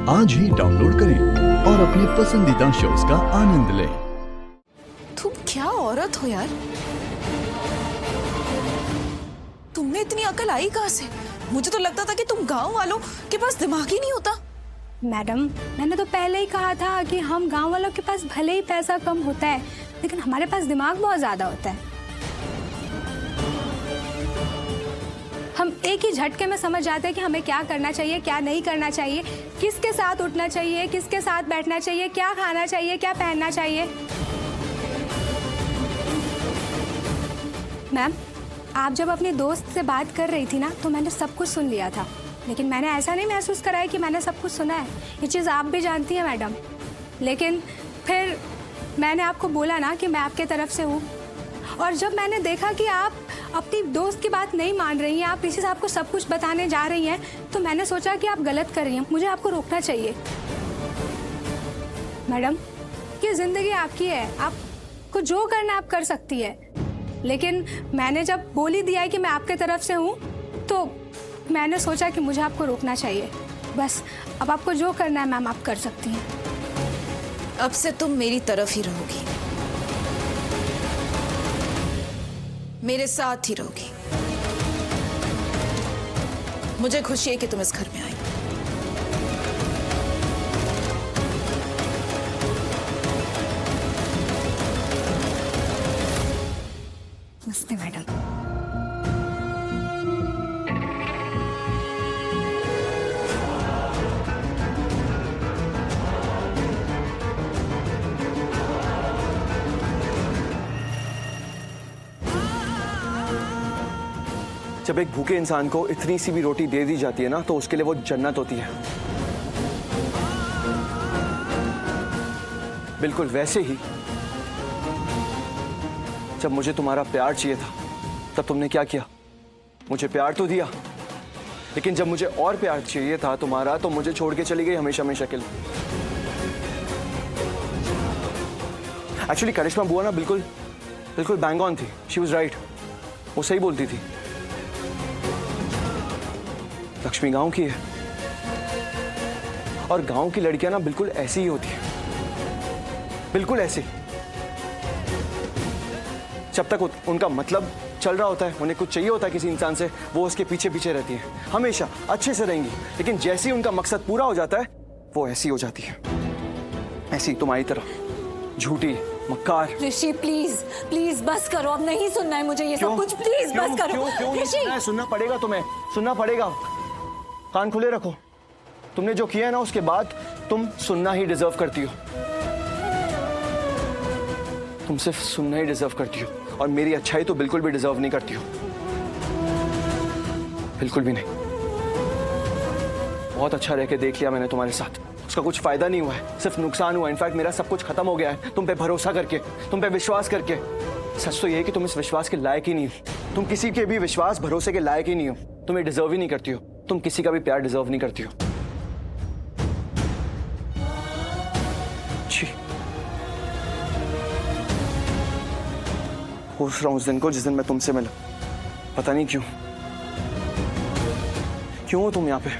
आज ही डाउनलोड करें और अपने पसंदीदा शोज का आनंद लें। तुम क्या औरत हो यार, तुमने इतनी अकल आई कहाँ से? मुझे तो लगता था कि तुम गांव वालों के पास दिमाग ही नहीं होता। मैडम, मैंने तो पहले ही कहा था कि हम गांव वालों के पास भले ही पैसा कम होता है, लेकिन हमारे पास दिमाग बहुत ज्यादा होता है। हम एक ही झटके में समझ जाते हैं कि हमें क्या करना चाहिए, क्या नहीं करना चाहिए, किसके साथ उठना चाहिए, किसके साथ बैठना चाहिए, क्या खाना चाहिए, क्या पहनना चाहिए। मैम, आप जब अपनी दोस्त से बात कर रही थी ना, तो मैंने सब कुछ सुन लिया था, लेकिन मैंने ऐसा नहीं महसूस कराया कि मैंने सब कुछ सुना है। ये चीज़ आप भी जानती हैं मैडम। लेकिन फिर मैंने आपको बोला ना कि मैं आपके तरफ से हूँ, और जब मैंने देखा कि आप अपनी दोस्त की बात नहीं मान रही हैं, आप ऋषि साहब को सब कुछ बताने जा रही हैं, तो मैंने सोचा कि आप गलत कर रही हैं, मुझे आपको रोकना चाहिए। मैडम, ये ज़िंदगी आपकी है, आपको जो करना आप कर सकती है, लेकिन मैंने जब बोल ही दिया है कि मैं आपके तरफ से हूँ, तो मैंने सोचा कि मुझे आपको रोकना चाहिए। बस अब आपको जो करना है मैम, आप कर सकती हैं। अब से तुम मेरी तरफ ही रहोगी, मेरे साथ ही रहोगी। मुझे खुशी है कि तुम इस घर में आई। नमस्ते मैडम। जब एक भूखे इंसान को इतनी सी भी रोटी दे दी जाती है ना, तो उसके लिए वो जन्नत होती है। बिल्कुल वैसे ही जब मुझे तुम्हारा प्यार चाहिए था, तब तुमने क्या किया? मुझे प्यार तो दिया, लेकिन जब मुझे और प्यार चाहिए था तुम्हारा, तो मुझे छोड़ के चली गई हमेशा हमेशा के लिए। एक्चुअली करिश्मा बुआ ना बिल्कुल बैंग ऑन थी। शी वाज राइट, वो सही बोलती थी। लक्ष्मी गांव की है, और गांव की लड़कियां ना बिल्कुल ऐसी ही होती है, बिल्कुल ऐसी। जब तक उनका मतलब चल रहा होता है, उन्हें कुछ चाहिए होता है किसी इंसान से, वो उसके पीछे पीछे रहती है, हमेशा अच्छे से रहेंगी। लेकिन जैसे ही उनका मकसद पूरा हो जाता है, वो ऐसी हो जाती है, ऐसी तुम्हारी तरह झूठी, मक्कार। ऋषि प्लीज प्लीज बस करो, अब नहीं सुनना है मुझे ये सब कुछ। प्लीज बस करो। क्यों नहीं सुनना है? सुनना पड़ेगा तुम्हें, सुनना पड़ेगा। कान खुले रखो। तुमने जो किया है ना, उसके बाद तुम सुनना ही डिजर्व करती हो। तुम सिर्फ सुनना ही डिजर्व करती हो, और मेरी अच्छाई तो बिल्कुल भी डिजर्व नहीं करती हो, बिल्कुल भी नहीं। बहुत अच्छा रह के देख लिया मैंने तुम्हारे साथ, उसका कुछ फायदा नहीं हुआ है, सिर्फ नुकसान हुआ है। इनफैक्ट मेरा सब कुछ खत्म हो गया है तुम पे भरोसा करके, तुम पे विश्वास करके। सच तो ये है कि तुम इस विश्वास के लायक ही नहीं हो। तुम किसी के भी विश्वास भरोसे के लायक ही नहीं हो। तुम ये डिजर्व ही नहीं करती हो। तुम किसी का भी प्यार डिजर्व नहीं करती हो। छी, पूछ रहा हूं उस दिन को जिस दिन मैं तुमसे मिला। पता नहीं क्यों हो तुम यहाँ पे।